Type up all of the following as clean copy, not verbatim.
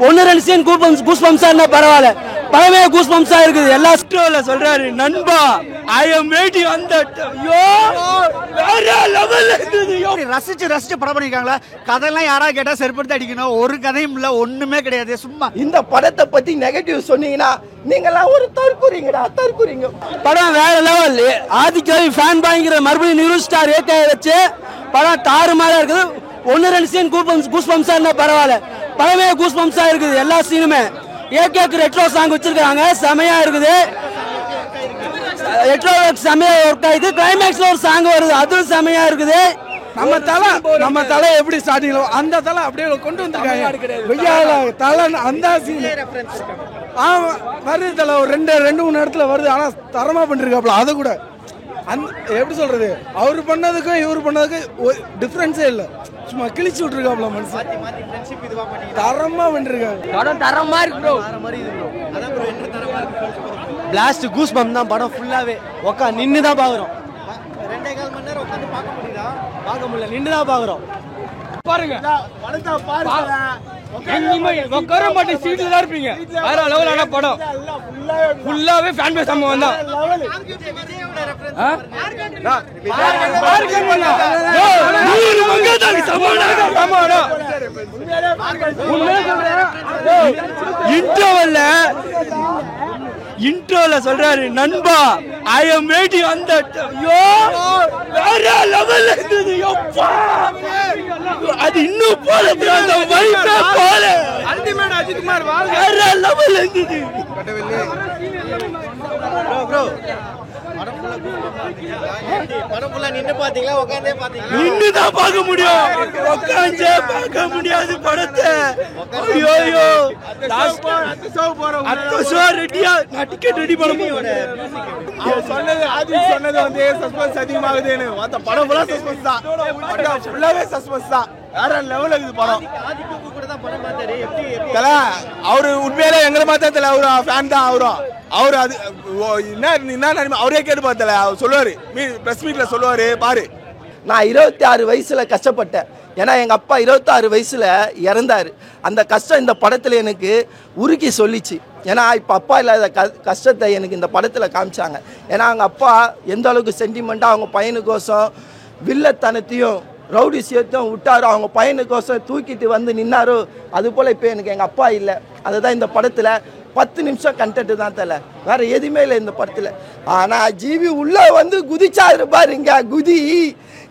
ஒன்னு ரெண்டு scene goose பம்ப்ஸா இருந்தா பரவாயில்ல, படமே கூஸ் பம்ப்ஸா இருக்குது. எல்லா ஸ்டோர்ல சொல்றாரு நண்பா ஐ அம் வெயிட்டிங் ஆன் தட். ஐயோ வேற லெவல்ல இருந்துது. ரசிச்சு படம் பண்ணிருக்காங்களா? கதையெல்லாம் யாரா கேட்டா செருப்படுத்தி அடிக்கணும். ஒரு கதையும் இல்ல, ஒண்ணுமே கிடையாது. சும்மா இந்த படத்தை பத்தி நெகட்டிவ் சொன்னீங்கன்னா நீங்களாம் ஒரு தற்கூறீங்கடா, தற்கூறீங்க. படம் வேற லெவல். ஆதிக்கவி ஃபேன் பாய்ங்கிற மறுபடியும் நியூஸ்டார் ஏகே வச்சு படம் தாறுமாறா இருக்குது. ஒன்னு ரெண்டு சீன் கூஸ் பம்ப்ஸா இருந்தா பரவாயில்ல, படமே கூஸ் பம்ப்ஸா இருக்குது. எல்லா சீனுமே ஏகேக்கு ரெட்ரோ சாங் வச்சிருக்காங்க, செமையா இருக்குது. ரெட்ரோ செமையா ஒர்க் ஆயிடுது. கிளைமேக்ஸ்ல ஒரு சாங் வருது, அதுவும் செமையா இருக்குது. நம்ம தலை எப்படி ஸ்டார்டிங்ல அந்த தலை அப்படியே கொண்டு வந்திருக்காங்க. தலை அந்த சீன் வருது, தலை ஒரு ரெண்டு மூணு இடத்துல வருது. ஆனா தரமா பண்ணிருக்காப்ல. அதை கூட எப்படி சொல்றது, அவரு பண்ணதுக்கும் இவரு பண்ணதுக்கும் டிஃபரன்ஸே இல்லை. சும்மா கிழிச்சு விட்டுருக்காப்ல மனுஷன். தரமா பண்ணிருக்காங்க. படம் தரமா இருக்கு ப்ரோ. பிளாஸ்ட் கூஸ் பம்ப் தான் படம் ஃபுல்லாவே. உட்கா நின்று தான் பாக்குறோம். 2.25 மணி நேரம் உட்காந்து பார்க்க முடியல, நின்று தான் பாக்குறோம். பாருங்க எங்கேயுமே உட்கார மாட்டேன், சீட்ல தான் இருப்பீங்க. வேற லெவலான படம். ஃபுல்லாவே ஃபேன் பேஸ் சம்பவம் தான். இன்ட்ரோல சொல்றாரு நண்பா ஐ அம் வெயிட்டிங் ஆன் தட். ஐயோ வேற லெவல்ல இருந்துது. அது இன்னும் போல அந்த வைப்பே போல அல்டிமேட் அஜித் குமார் வேற லெவல்ல இருந்துது. ப்ரோ படம் ஃபுல்லா நின்னு பாத்தீங்களா, உட்கார்ந்தே பாத்தீங்களா? நின்னு தான் பார்க்க முடியும், உட்கார்ந்தே பார்க்க முடியாது படத்தை. ஐயோ அடுத்த ஷோ ரெடியா, நான் டிக்கெட் ரெடி பண்ண போறேன். சொன்னது வந்து சஸ்பென்ஸ் அதிகமாகுதுன்னு. மத்த படம் ஃபுல்லா சஸ்பென்ஸ் தான். படம் ஃபுல்லாவே சஸ்பென்ஸ் தான். வேற லெவல்ல இருக்குது படம். ஆதிக்கு கூட தான் படம் பார்த்தாரு. எப்படி தல அவரு உண்மையிலே எங்களை பார்த்தா தல அவரு ஃபேன் தான். அவரு அது என்ன அவரே கேட்டு பார்த்தல, அவர் சொல்லுவாரு பிரஸ் மீட்ல சொல்லுவாரு. பாரு, நான் 26 வயசுல கஷ்டப்பட்டேன். ஏன்னா எங்க அப்பா 26 வயசுல இறந்தாரு. அந்த கஷ்டம் இந்த படத்துல எனக்கு உருக்கி சொல்லிச்சு. ஏன்னா இப்போ அப்பா இல்லாத கஷ்டத்தை எனக்கு இந்த படத்துல காமிச்சாங்க. ஏன்னா அவங்க அப்பா எந்த அளவுக்கு சென்டிமெண்ட்டாக அவங்க பையனுக்கோசம் வில்லத்தனத்தையும் ரவுடிசியத்தையும் விட்டாரோ, அவங்க பையனுக்கோசம் தூக்கிட்டு வந்து நின்னாரோ, அது போல் இப்போ எனக்கு எங்கள் அப்பா இல்லை. அதுதான் இந்த படத்தில் 10 நிமிஷம் கண்டென்ட் தான் தல, வேற எதுவுமே இல்லை இந்த படத்தில். ஆனால் ஜிவி உள்ள வந்து குதிச்சாரு பாருங்க, குதி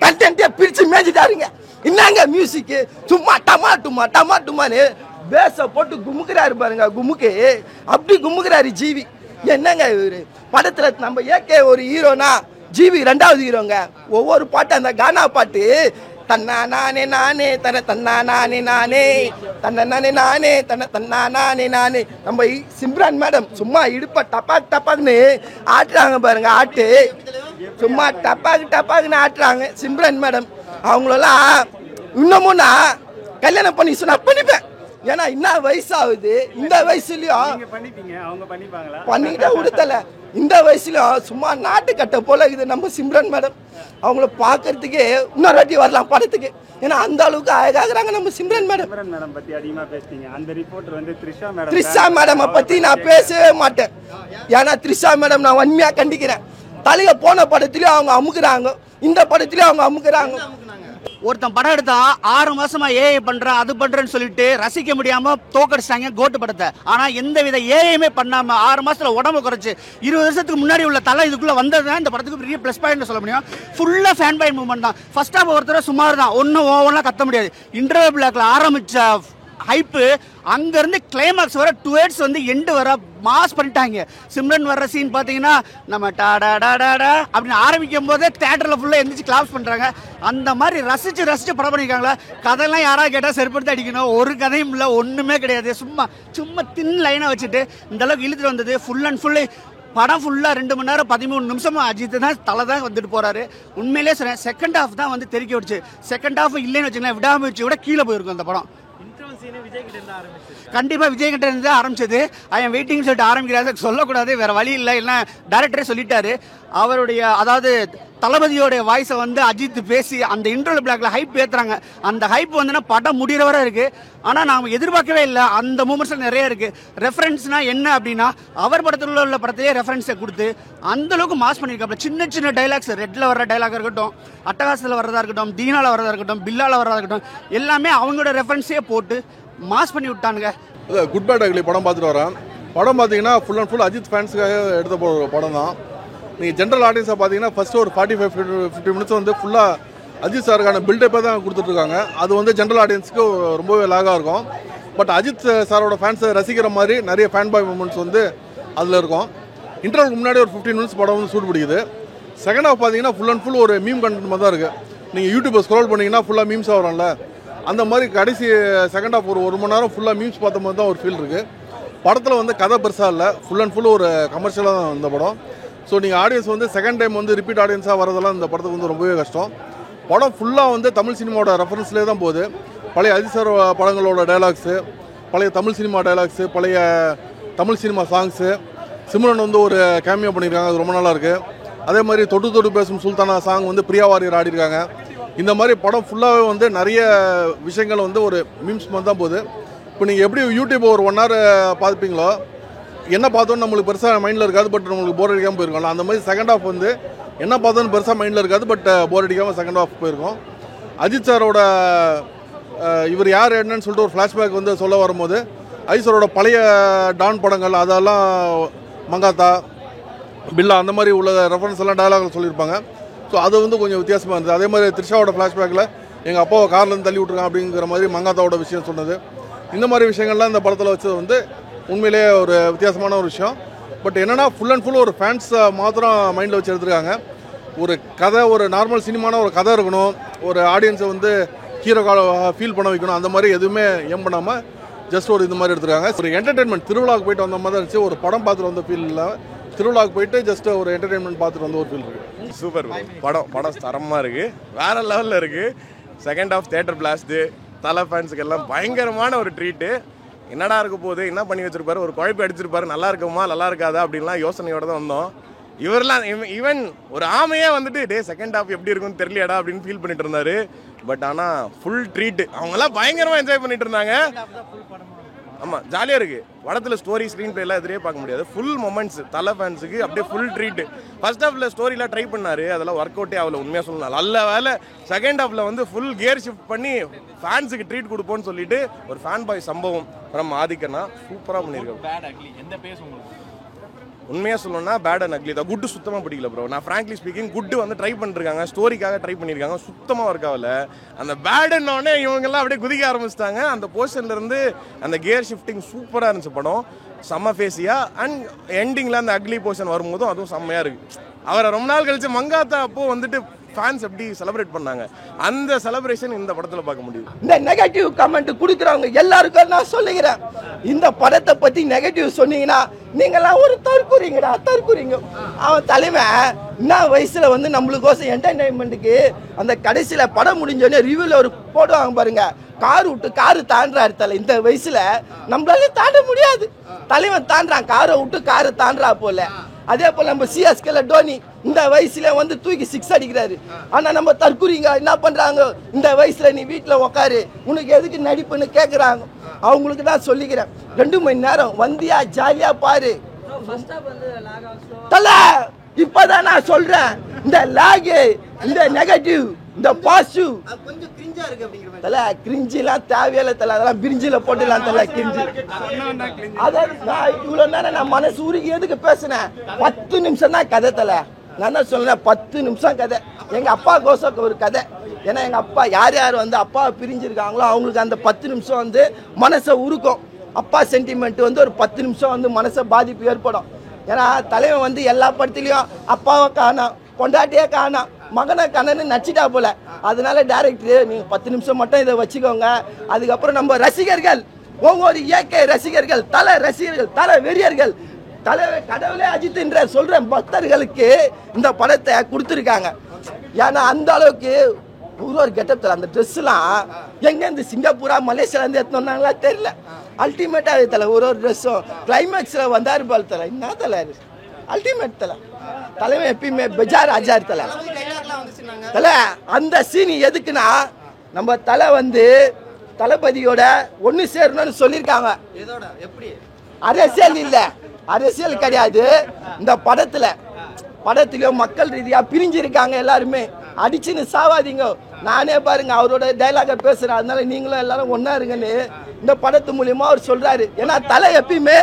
கண்டென்ட்டே பிரித்து மேய்ச்சிட்டாருங்க. என்னங்க மியூசிக்கு, சும்மா டமாட்டுமான்னு பேஸை போட்டு குமுக்குறாரு பாருங்க. குமுக்கு அப்படி குமுக்குறாரு ஜிவி. என்னங்க இவரு படத்தில் நம்ம ஏகே ஒரு ஹீரோனா, ஜிவி 2வது ஹீரோங்க. ஒவ்வொரு பாட்டு அந்த கானா பாட்டு தன்னா நானே நானே தன தன்னா நானே நானே தன்ன நானே நானே தன்ன தன்னா நானே நானே. நம்ம சிம்ரான் மேடம் சும்மா இடுப்ப டப்பாக்குன்னு ஆட்டுறாங்க பாருங்க. ஆட்டு சும்மா டப்பாக்குன்னு ஆட்டுறாங்க சிம்ரான் மேடம். அவங்களெல்லாம் இன்னமும் நான் கல்யாணம் பண்ணி சொன்னா பண்ணிப்பேன். ஏன்னா இன்னும் வயசாகுது. இந்த வயசுலயும் பண்ணிக்கிட்ட விடுத்தல. இந்த வயசுலயும் சும்மா நாட்டு கட்ட போல இது நம்ம சிம்ரன் மேடம். அவங்கள பாக்குறதுக்கே இன்னொரு வாட்டி வரலாம் படத்துக்கு. ஏன்னா அந்த அளவுக்கு அழகாகிறாங்க நம்ம சிம்ரன் மேடம். த்ரிஷா மேடம் பத்தி நான் பேசவே மாட்டேன். ஏன்னா த்ரிஷா மேடம் நான் வன்மையா கண்டிக்கிறேன். தலைய போன படத்திலயும் அவங்க அமுக்குறாங்க, இந்த படத்திலயும் அவங்க அமுக்குறாங்க. ஒருத்தன் படம் எடுத்தா 6 மாசமா ஏஐ பண்றேன் அது பண்றேன்னு சொல்லிட்டு ரசிக்க முடியாம தோக்கடிச்சாங்க கோட்டு படத்தை. ஆனா எந்த வித ஏஐமே பண்ணாம 6 மாசத்துல உடம்பு குறைச்சு 20 வருஷத்துக்கு முன்னாடி உள்ள தலை இதுக்குள்ள வந்ததுதான் இந்த படத்துக்கு பெரிய பிளஸ் பாயிண்ட் சொல்ல முடியும். ஃபுல்லா ஃபேன் பாயிண்ட் மூவ்மெண்ட் தான். ஃபர்ஸ்ட் ஹாஃப் ஒருத்தர சுமார் தான், ஒன்னும் ஓவர்லாம் கத்த முடியாது. இன்டர்வல் பிளாக்ல ஆரம்பிச்ச ஹைப்பு அங்க இருந்து கிளைமாக்ஸ் வர 2 ஹெட்ஸ் வந்து எண்டு வர மாஸ் பண்ணிட்டாங்க. சிம்ரன் வர்ற சீன் பாத்தீங்கன்னா நம்ம டாடா அப்படின்னு ஆரம்பிக்கும் போதே தியேட்டர்ல ஃபுல்லா எந்திரிச்சு கிளாப்ஸ் பண்றாங்க. அந்த மாதிரி ரசிச்சு படம் பண்ணிருக்காங்களா? கதையெல்லாம் யாரா கேட்டா செருப்படுத்தி அடிக்கணும். ஒரு கதையும் இல்ல, ஒண்ணுமே கிடையாது. சும்மா தின் லைனா வச்சுட்டு இந்த அளவுக்கு இழுத்துட்டு வந்தது. ஃபுல் அண்ட் ஃபுல்லு படம் ஃபுல்லா 2 மணி நேரம் 13 நிமிஷம் அஜித் தான் தலை தான் வந்துட்டு போறாரு. உண்மையிலே சொல்றேன், செகண்ட் ஹாஃப் தான் வந்து தெறிக்க விடுச்சு. செகண்ட் ஹாஃப் இல்லைன்னு வச்சுக்கலாம், விடாமுயற்சி விட கீழே போயிருக்கும் அந்த படம். கண்டிப்பாக விஜய்கிட்ட இருந்து ஆரம்பிச்சது. ஐஎம் வெயிட்டிங் சொல்லிட்டு ஆரம்பிக்கிறாரு, சொல்லக்கூடாது, வேற வழி இல்லை, இல்லை டேரக்டரே சொல்லிட்டாரு. அவருடைய அதாவது தளபதியோடைய வாய்ஸை வந்து அஜித் பேசி அந்த இன்டர்வல் பிளாக்ல ஹைப் ஏற்றுறாங்க. அந்த ஹைப் வந்து படம் முடிகிற வரை இருக்கு. ஆனால் நாம் எதிர்பார்க்கவே இல்லை. அந்த மூமெண்ட்ஸ் நிறைய இருக்கு. ரெஃபரன்ஸ்னா என்ன அப்படின்னா, அவர் படத்தில் உள்ள படத்தையே ரெஃபரன்ஸை கொடுத்து அந்த அளவுக்கு மாஸ் பண்ணியிருக்காப்ல. சின்ன சின்ன டைலாக்ஸ், ரெட்ல வர்ற டைலாக் இருக்கட்டும், அட்டகாசத்தில் வர்றதா இருக்கட்டும், தீனால வர்றதா இருக்கட்டும், பில்லால வர்றதா இருக்கட்டும், எல்லாமே அவங்களோட ரெஃபரன்ஸே போட்டு மாஸ் பண்ணி விட்டானுங்க. குட் பேட் அக்லி படம் பார்த்துட்டு வரேன். படம் பார்த்தீங்கன்னா ஃபுல் அண்ட் ஃபுல் அஜித் ஃபேன்ஸுக்காக எடுத்த படம் தான். நீங்கள் ஜென்ரல் ஆடியன்ஸாக பார்த்தீங்கன்னா ஃபஸ்ட்டு ஒரு 45-50 மினிட்ஸ் வந்து ஃபுல்லாக அஜித் சாருக்கான பில்டப்பே தான் கொடுத்துட்ருக்காங்க. அது வந்து ஜென்ரல் ஆடியன்ஸுக்கு ரொம்பவே லாகாக இருக்கும். பட் அஜித் சாரோட ஃபேன்ஸை ரசிக்கிற மாதிரி நிறைய ஃபேன் பாய் மூமெண்ட்ஸ் வந்து அதில் இருக்கும். இன்டர்வலுக்கு முன்னாடி ஒரு 15 மினிட்ஸ் படம் வந்து சூட் பிடிக்குது. செகண்ட் ஹாஃப் பார்த்தீங்கன்னா ஃபுல் அண்ட் ஃபுல் ஒரு மீம் கண்டென்ட் மாதிரி தான் இருக்குது. நீங்கள் யூடியூப்பை ஸ்க்ரோல் பண்ணிங்கன்னா ஃபுல்லாக மீம்ஸாக வரும்ல, அந்த மாதிரி கடைசி செகண்ட் ஹாஃப் ஒரு மணி நேரம் ஃபுல்லாக மீம்ஸ் பார்த்த மாதிரி தான் ஒரு ஃபீல் இருக்குது. படத்தில் வந்து கதை பெருசாக இல்லை, ஃபுல் அண்ட் ஃபுல் ஒரு கமர்ஷியலாக தான் இந்த படம். ஸோ நீங்கள் ஆடியன்ஸ் வந்து செகண்ட் டைம் வந்து ரிப்பீட் ஆடியன்ஸாக வரதெல்லாம் இந்த படத்துக்கு வந்து ரொம்பவே கஷ்டம். படம் ஃபுல்லாக வந்து தமிழ் சினிமாவோட ரெஃபரன்ஸ்லேயே தான் போகுது. பழைய அஜித் சார் படங்களோட டைலாக்ஸு, பழைய தமிழ் சினிமா டைலாக்ஸு, பழைய தமிழ் சினிமா சாங்ஸு, சிம்ரன் வந்து ஒரு கேமியோ பண்ணியிருக்காங்க, அது ரொம்ப நல்லா இருக்குது. அதே மாதிரி தொட்டு தொட்டு பேசும் சுல்தானா சாங் வந்து பிரியா வாரியர் ஆடிருக்காங்க. இந்த மாதிரி படம் ஃபுல்லாகவே வந்து நிறைய விஷயங்கள் வந்து ஒரு மீம்ஸ் மாதிரி தான் போகுது. இப்போ நீங்கள் எப்படி யூடியூப் ஒரு 1 hour பார்ப்பீங்களோ, என்ன பார்த்தோன்னு நம்மளுக்கு பெருசாக மைண்டில் இருக்காது, பட் நம்மளுக்கு போர் அடிக்காமல் போயிருக்கோம்ல, அந்த மாதிரி செகண்ட் ஹாஃப் வந்து என்ன பார்த்தோன்னு பெருசாக மைண்டில் இருக்காது, பட் போர் அடிக்காமல் செகண்ட் ஹாஃப் போயிருக்கோம். அஜித் சாரோட இவர் யார் என்னன்னு சொல்லிட்டு ஒரு ஃப்ளாஷ்பேக் வந்து சொல்ல வரும்போது, அஜித் சாரோட பழைய டான் படங்கள் அதெல்லாம் மங்காத்தா, பில்லா அந்த மாதிரி உள்ள ரெஃபரன்ஸ் எல்லாம் டயலாக் சொல்லியிருப்பாங்க. ஸோ அது வந்து கொஞ்சம் வித்தியாசமாக இருந்தது. அதே மாதிரி த்ரிஷாவோட ஃப்ளாஷ்பேக்கில் எங்கள் அப்பாவை கார்லேருந்து தள்ளி விட்ருக்கான் அப்படிங்கிற மாதிரி மங்காத்தாவோட விஷயம் சொன்னது. இந்த மாதிரி விஷயங்கள்லாம் இந்த படத்தில் வச்சது வந்து உண்மையிலேயே ஒரு வித்தியாசமான ஒரு விஷயம். பட் என்னென்னா ஃபுல் அண்ட் ஃபுல் ஒரு ஃபேன்ஸை மாத்திரம் மைண்டில் வச்சு எடுத்துருக்காங்க. ஒரு கதை, ஒரு நார்மல் சினிமான ஒரு கதை இருக்கணும், ஒரு ஆடியன்ஸை வந்து ஹீரோ ஃபீல் பண்ண வைக்கணும், அந்த மாதிரி எதுவுமே ஏம் பண்ணாமல் ஜஸ்ட் ஒரு இது மாதிரி எடுத்துருக்காங்க. ஒரு என்டர்டெயின்மெண்ட், திருவிழாவுக்கு போயிட்டு வந்த மாதிரி இருந்துச்சு. ஒரு படம் பார்த்துட்டு வந்த ஃபீல் இல்லை, திருவிழாவுக்கு போயிட்டு ஜஸ்ட் ஒரு என்டர்டெயின்மெண்ட் பார்த்துட்டு வந்த ஒரு ஃபீல் இருக்குது. சூப்பர் படம் தரமாக இருக்குது, வேறு லெவலில் இருக்குது. செகண்ட் ஹாஃப் தியேட்டர் பிளாஸ்ட்டு, தலை ஃபேன்ஸுக்கு எல்லாம் பயங்கரமான ஒரு ட்ரீட்டு. என்னடா இருக்க போகுது, என்ன பண்ணி வச்சிருப்பாரு, ஒரு குழப்பி அடிச்சிருப்பாரு, நல்லா இருக்குமா நல்லா இருக்காதா அப்படின்லாம் யோசனையோட தான் வந்தோம். இவரெல்லாம் ஈவன் ஒரு ஆமையே வந்துட்டு டே செகண்ட் ஹாஃப் எப்படி இருக்குன்னு தெரியலையாடா அப்படின்னு ஃபீல் பண்ணிட்டு இருந்தாரு. பட் ஆனால் ஃபுல் ட்ரீட்டு, அவங்கெல்லாம் பயங்கரமாக என்ஜாய் பண்ணிட்டு இருந்தாங்க. ஆமாம், ஜாலியாக இருக்குது. படத்தில் ஸ்டோரி, ஸ்க்ரீன் பிளேலாம் எதிரே பார்க்க முடியாது. ஃபுல் மொமெண்ட்ஸ் தலை ஃபேன்ஸுக்கு அப்படியே ஃபுல் ட்ரீட்டு. ஃபர்ஸ்ட் ஹாஃபில் ஸ்டோரிலாம் ட்ரை பண்ணார், அதெல்லாம் ஒர்க் அவுட்டே ஆகல உண்மையாக சொல்லலாம். நல்ல வேலை செகண்ட் ஹாஃபில் வந்து ஃபுல் கியர் ஷிஃப்ட் பண்ணி ஃபேன்ஸுக்கு ட்ரீட் கொடுப்போன்னு சொல்லிட்டு ஒரு ஃபேன் பாய் சம்பவம் நம்ம ஆதிக்கனா சூப்பராக பண்ணியிருக்கோம். உண்மையாக சொல்லணும்னா பேட் அண்ட் அக்லி தான். குட்டு சுத்தமாக பிடிக்கல ப்ரோ. நான் ஃப்ராங்க்லி ஸ்பீக்கிங் குட்டு வந்து ட்ரை பண்ணிருக்காங்க, ஸ்டோரிக்காக ட்ரை பண்ணியிருக்காங்க, சுத்தமாக ஒர்க் ஆகல. அந்த பேடுன்னொடனே இவங்கெல்லாம் அப்படியே குதிக்க ஆரம்பிச்சிட்டாங்க. அந்த போர்ஷன்லேருந்து அந்த கியர் ஷிஃப்டிங் சூப்பராக இருந்துச்சு படம், செம்ம ஃபேஸியாக. அண்ட் எண்டிங்கில் அந்த அக்லி போர்ஷன் வரும்போதும் அதுவும் செம்மையாக இருக்குது. அவரை ரொம்ப நாள் கழிச்சு மங்காத்தா அப்போது வந்துட்டு ஃபேன்ஸ் எப்படி செலிப்ரேட் பண்ணாங்க, அந்த செலிப்ரேஷன் இந்த படத்தில் பார்க்க முடியுது. இந்த நெகட்டிவ் கமெண்ட் கொடுக்குறவங்க எல்லாருக்கும் நான் சொல்லுகிறேன், இந்த படத்தை பற்றி நெகட்டிவ் சொன்னீங்கன்னா நீங்களாம் ஒரு தற்கூறீங்க. அவன் தலைமை என்ன வயசில் வந்து நம்மளுக்கோசம் என்டர்டைன்மெண்ட்டுக்கு அந்த கடைசியில் படம் முடிஞ்சோடனே ரிவ்யூவில் ஒரு போடுவாங்க பாருங்க, கார் விட்டு காரு தாண்டாரு தலை. இந்த வயசுல நம்மளால தாண்ட முடியாது, தலைவன் தாண்டான், காரை விட்டு காரு தாண்டா போல. அதே போல நம்ம சிஎஸ்கேல டோனி இந்த வயசுல வந்து தூக்கி 6 அடிக்கிறாரு. ஆனா நம்ம தற்கூறிங்க என்ன பண்றாங்க, இந்த வயசுல நீ வீட்டுல உக்காரு, உனக்கு எதுக்கு நடிப்புன்னு கேக்குறாங்க. அவங்களுக்கு தான் சொல்லிக்கிறேன், 2 மணி நேரம் வந்தியா ஜாலியா பாரு தல. இப்பதான் நான் சொல்றேன், இந்த லாகு, இந்த நெகட்டிவ், இந்த பாசிட்டிவ் கொஞ்சம் கிரிஞ்சா இருக்கு அப்படிங்கிற தல. கிரிஞ்சிலாம் தேவையில்ல தல, அதெல்லாம் பிரிஞ்சில போட்டுலாம் தல. கிரிஞ்சி அதாவது நான் இவ்வளவு நேரம் நான் மனசு உருகி எதுக்கு பேசினேன், 10 நிமிஷம் தான் கதை தல. நான் தான் சொல்றேன் 10 நிமிஷம் கதை. எங்க அப்பா கோசம் ஒரு கதை. ஏன்னா எங்க அப்பா யார் யார் வந்து அப்பா பிரிஞ்சிருக்காங்களோ அவங்களுக்கு அந்த 10 நிமிஷம் வந்து மனசை உருக்கும். அப்பா சென்டிமெண்ட் வந்து ஒரு 10 நிமிஷம் வந்து மனசை பாதிப்பு ஏற்படும். ஏன்னா தலைவன் வந்து எல்லா படத்துலையும் அப்பாவை காணோம், பொண்டாட்டியே காணோம், மகனை கண்ணன்னு நடிச்சிட்டா போல. அதனால டைரக்டர் நீங்க 10 நிமிஷம் மட்டும் இதை வச்சுக்கோங்க. அதுக்கப்புறம் நம்ம ரசிகர்கள், ஒவ்வொரு இயற்கை ரசிகர்கள், தலை ரசிகர்கள், தலை வெறியர்கள், தலைவர் கடவுளே அஜித் என்ற சொல்ற பக்தர்களுக்கு இந்த படத்தை கொடுத்துருக்காங்க. ஏன்னா அந்த அளவுக்கு ஒரு கெட்டப் தர. அந்த ட்ரெஸ்லாம் எங்கேருந்து சிங்கப்பூரா மலேசியாலேருந்து எடுத்துனாங்களா தெரியல. அல்டிமேட்டாக தலை ஒரு ட்ரெஸ்ஸும் கிளைமேக்ஸில் வந்தார் பால் தலை என்ன தலை அல்டிமேட் தலை தலைமை எப்பயுமே பெஜார் அஜார் தலை தலை அந்த சீன் எதுக்குன்னா நம்ம தலை வந்து தளபதியோட ஒன்று சேரணும்னு சொல்லியிருக்காங்க. அரசியல் இல்லை, அரசியல் கிடையாது. இந்த படத்துலயும் மக்கள் ரீதியா பிரிஞ்சிருக்காங்க. எல்லாருமே அடிச்சுன்னு சாவாதீங்க. நானே பாருங்க அவரோட டைலாக பேசுறேன், அதனால நீங்களும் எல்லாரும் ஒன்னா இருங்கன்னு இந்த படத்து மூலியமா அவர் சொல்றாரு. ஏன்னா தலை எப்பயுமே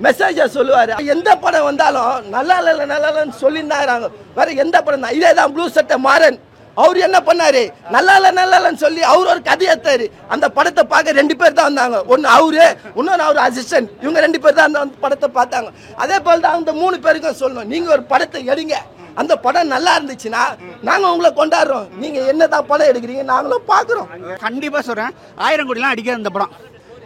மெசேஜ சொல்லுவாரு. எந்த படம் வந்தாலும் நல்லா இல்லைன்னு சொல்லியிருந்தாங்க. வேற எந்த படம் தான் இதே தான் ப்ளூ சட்டை மாறன். அவர் என்ன பண்ணாரு, நல்லா இல்லைன்னு சொல்லி அவர் ஒரு கதை எடுத்தாரு. அந்த படத்தை பார்க்க 2 பேர் தான் வந்தாங்க. ஒன்னு அவரு, இன்னொன்று அவர் அசிஸ்டன்ட். இவங்க 2 பேர் தான் அந்த படத்தை பார்த்தாங்க. அதே போல தான் அந்த 3 பேருக்கும் சொல்லணும், நீங்க ஒரு படத்தை எடுங்க, அந்த படம் நல்லா இருந்துச்சுன்னா நாங்க உங்களை கொண்டாடுறோம். நீங்க என்னதான் படம் எடுக்கிறீங்க நாங்களும் பாக்குறோம். கண்டிப்பா சொல்றேன், 1000 கோடிலாம் அடிக்கிற இந்த படம்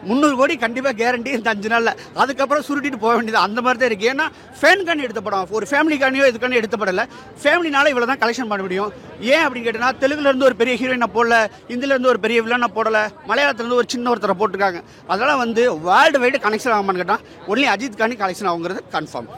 300 கோடி கண்டிப்பாக கேரண்டி இந்த 5 நாளில். அதுக்கப்புறம் சுருட்டிட்டு போக வேண்டியது அந்த மாதிரி தான் இருக்குது. ஏன்னா ஃபேனுக்காண்டி எடுத்த படம், ஒரு ஃபேமிலிக்காண்டியோ இதுக்காண்டி எடுத்த படல. ஃபேமிலினால இவ்வளோ தான் கலெக்ஷன் பண்ண முடியும். ஏன் அப்படின்னு கேட்டேன்னா, தெலுங்குலேருந்து ஒரு பெரிய ஹீரோயினை போடல, இந்தியிலேருந்து ஒரு பெரிய வில்லனை போடலை, மலையாளத்துலேருந்து ஒரு சின்ன ஒருத்தரை போட்டிருக்காங்க. அதெல்லாம் வந்து வேர்ல்டு வைடு கனெக்ஷன் ஆகாமான்னு கேட்டால் ஒன்லி அஜித்காண்டி கலெக்ஷன் ஆகுங்கிறது கன்ஃபார்ம்.